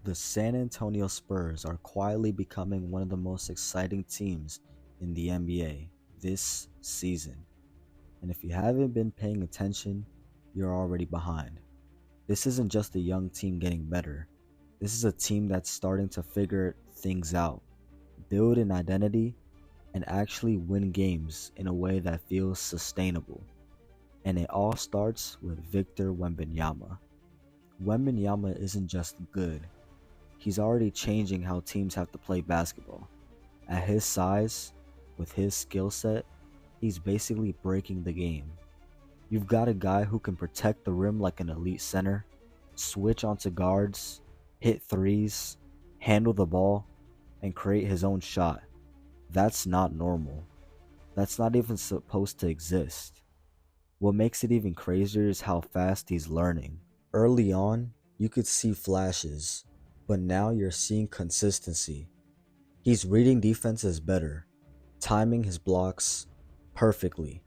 The San Antonio Spurs are quietly becoming one of the most exciting teams in the NBA this season. And if you haven't been paying attention, you're already behind. This isn't just a young team getting better. This is a team that's starting to figure things out, build an identity, and actually win games in a way that feels sustainable. And it all starts with Victor Wembanyama. Wembanyama isn't just good, he's already changing how teams have to play basketball. At his size, with his skill set, he's basically breaking the game. You've got a guy who can protect the rim like an elite center, switch onto guards, hit threes, handle the ball, and create his own shot. That's not normal. That's not even supposed to exist. What makes it even crazier is how fast he's learning. Early on, you could see flashes, but now you're seeing consistency. He's reading defenses better, timing his blocks perfectly,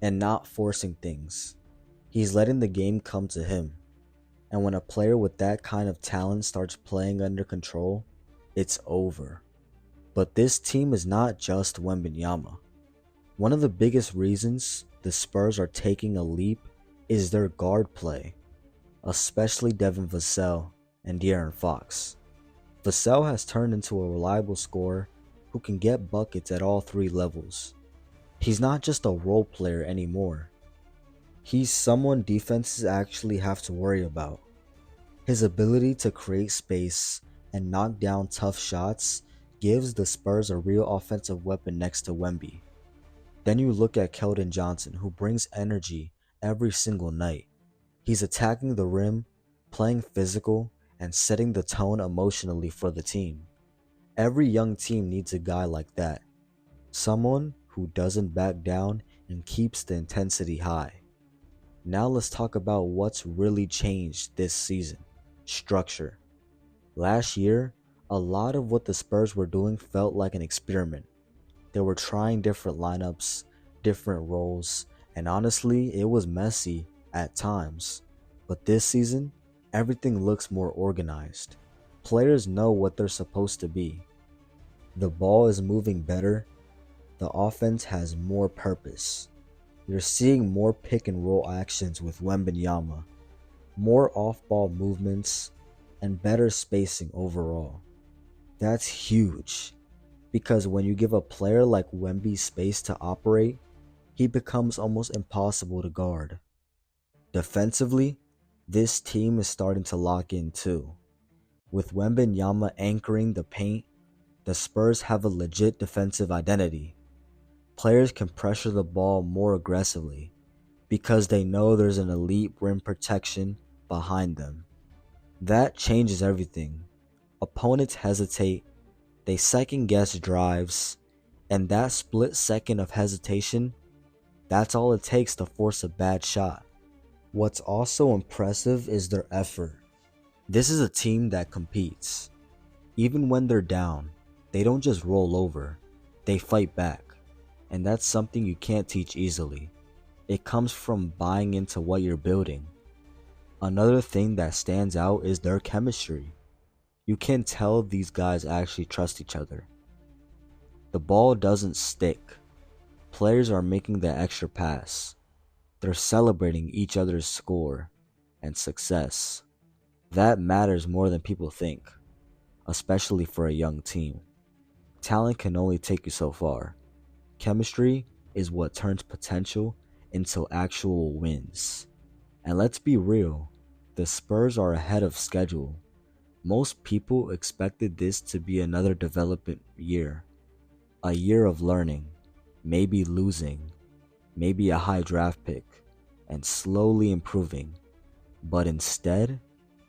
and not forcing things. He's letting the game come to him. And when a player with that kind of talent starts playing under control, it's over. But this team is not just Wembanyama. One of the biggest reasons the Spurs are taking a leap is their guard play, especially Devin Vassell and De'Aaron Fox. Vassell has turned into a reliable scorer who can get buckets at all three levels. He's not just a role player anymore. He's someone defenses actually have to worry about. His ability to create space and knock down tough shots gives the Spurs a real offensive weapon next to Wemby. Then you look at Keldon Johnson, who brings energy every single night. He's attacking the rim, playing physical, and setting the tone emotionally for the team. Every young team needs a guy like that. Someone who doesn't back down and keeps the intensity high. Now let's talk about what's really changed this season. Structure. Last year, a lot of what the Spurs were doing felt like an experiment. They were trying different lineups, different roles, and honestly, it was messy at times. But this season, everything looks more organized. Players know what they're supposed to be. The ball is moving better. The offense has more purpose. You're seeing more pick and roll actions with Wembanyama, more off-ball movements, and better spacing overall. That's huge, because when you give a player like Wemby space to operate, he becomes almost impossible to guard. Defensively, this team is starting to lock in too. With Wembanyama anchoring the paint, the Spurs have a legit defensive identity. Players can pressure the ball more aggressively because they know there's an elite rim protection behind them. That changes everything. Opponents hesitate, they second guess drives, and that split second of hesitation, that's all it takes to force a bad shot. What's also impressive is their effort. This is a team that competes. Even when they're down, they don't just roll over, they fight back. And that's something you can't teach easily. It comes from buying into what you're building. Another thing that stands out is their chemistry. You can tell these guys actually trust each other. The ball doesn't stick. Players are making the extra pass. They're celebrating each other's score and success. That matters more than people think, especially for a young team. Talent can only take you so far. Chemistry is what turns potential into actual wins. And let's be real, the Spurs are ahead of schedule. Most people expected this to be another development year. A year of learning, maybe losing, maybe a high draft pick, and slowly improving. But instead,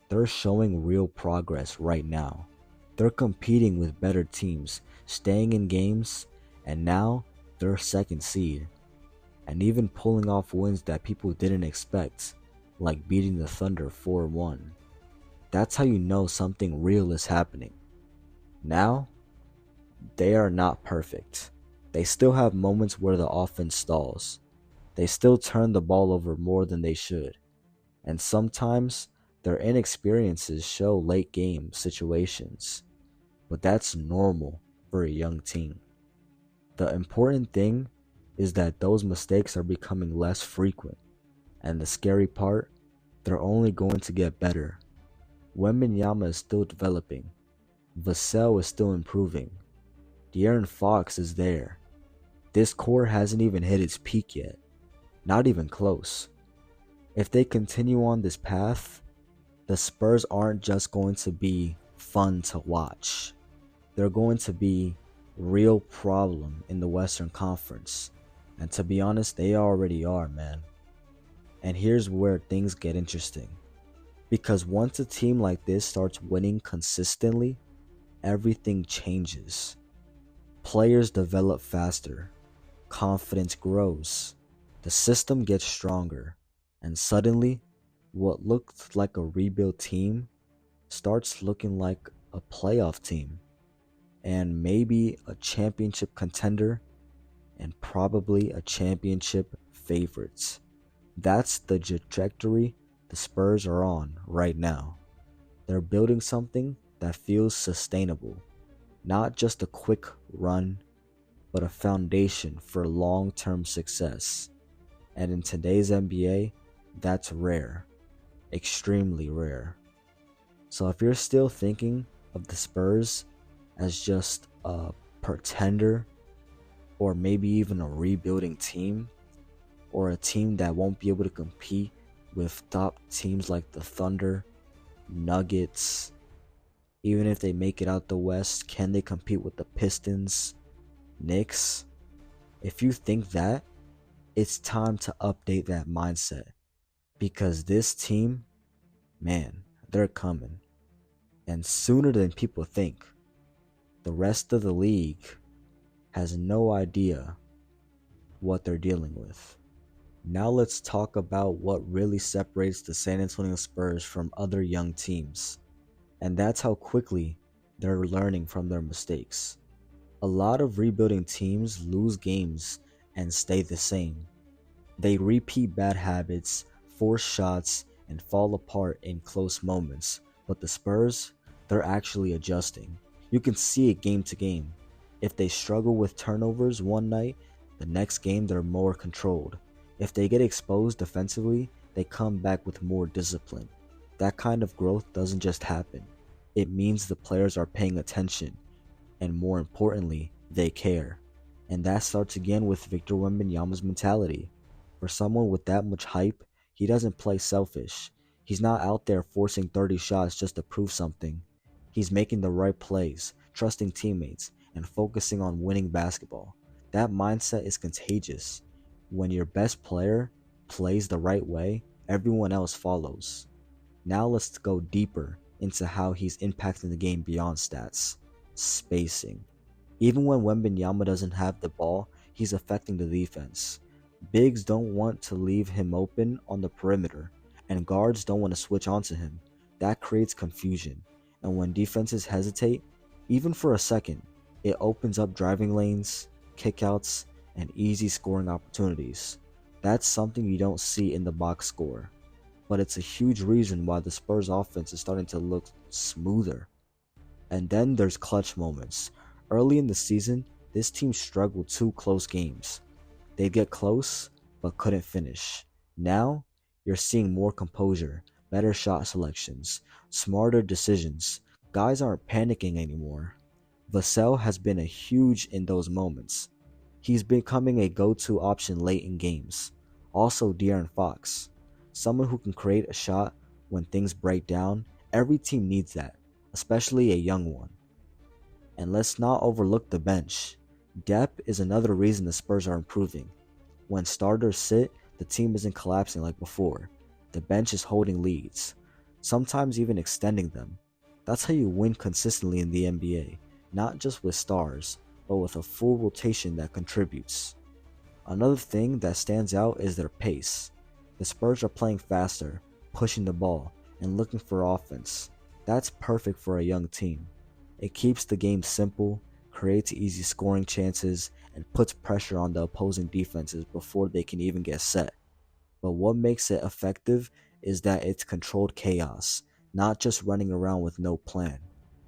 they're showing real progress right now. They're competing with better teams, staying in games, and now they're second seed. And even pulling off wins that people didn't expect, like beating the Thunder 4-1. That's how you know something real is happening. Now, they are not perfect. They still have moments where the offense stalls. They still turn the ball over more than they should. And sometimes Their inexperiences show late game situations, but that's normal for a young team. The important thing is that those mistakes are becoming less frequent, and the scary part, they're only going to get better. Wembanyama is still developing, Vassell is still improving, De'Aaron Fox is there. This core hasn't even hit its peak yet, not even close. If they continue on this path, the Spurs aren't just going to be fun to watch. They're going to be real problem in the Western Conference. And to be honest, they already are, man. And here's where things get interesting. Because once a team like this starts winning consistently, everything changes. Players develop faster, confidence grows, the system gets stronger, and suddenly, what looked like a rebuild team starts looking like a playoff team, and maybe a championship contender, and probably a championship favorites. That's the trajectory the Spurs are on right now. They're building something that feels sustainable, not just a quick run, but a foundation for long-term success. And in today's NBA, that's rare, extremely rare. So if you're still thinking of the Spurs as just a pretender, or maybe even a rebuilding team, or a team that won't be able to compete with top teams like the Thunder, Nuggets, even if they make it out the West, can they compete with the Pistons, Knicks? If you think that, it's time to update that mindset, because this team, man, they're coming. And sooner than people think. The rest of the league has no idea what they're dealing with. Now let's talk about what really separates the San Antonio Spurs from other young teams. And that's how quickly they're learning from their mistakes. A lot of rebuilding teams lose games and stay the same. They repeat bad habits, force shots, and fall apart in close moments. But the Spurs, they're actually adjusting. You can see it game to game. If they struggle with turnovers one night, the next game they're more controlled. If they get exposed defensively, they come back with more discipline. That kind of growth doesn't just happen. It means the players are paying attention, and more importantly, they care. And that starts again with Victor Wembanyama's mentality. For someone with that much hype, he doesn't play selfish. He's not out there forcing 30 shots just to prove something. He's making the right plays, trusting teammates, and focusing on winning basketball. That mindset is contagious. When your best player plays the right way, everyone else follows. Now let's go deeper into how he's impacting the game beyond stats. Spacing. Even when Wembanyama doesn't have the ball, he's affecting the defense. Bigs don't want to leave him open on the perimeter, and guards don't want to switch onto him. That creates confusion, and when defenses hesitate, even for a second, it opens up driving lanes, kickouts, and easy scoring opportunities. That's something you don't see in the box score, but it's a huge reason why the Spurs offense is starting to look smoother. And then there's clutch moments. Early in the season, this team struggled 2 close games. They'd get close, but couldn't finish. Now, you're seeing more composure, better shot selections, smarter decisions. Guys aren't panicking anymore. Vassell has been a huge in those moments. He's becoming a go-to option late in games. Also, De'Aaron Fox, someone who can create a shot when things break down. Every team needs that, especially a young one. And let's not overlook the bench. Depth is another reason the Spurs are improving. When starters sit, the team isn't collapsing like before. The bench is holding leads, sometimes even extending them. That's how you win consistently in the NBA, not just with stars, but with a full rotation that contributes. Another thing that stands out is their pace. The Spurs are playing faster, pushing the ball, and looking for offense. That's perfect for a young team. It keeps the game simple, creates easy scoring chances, and puts pressure on the opposing defenses before they can even get set. But what makes it effective is that it's controlled chaos, not just running around with no plan.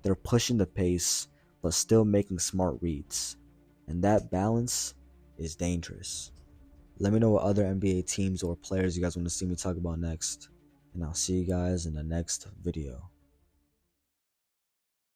They're pushing the pace, but still making smart reads. And that balance is dangerous. Let me know what other NBA teams or players you guys want to see me talk about next. And I'll see you guys in the next video.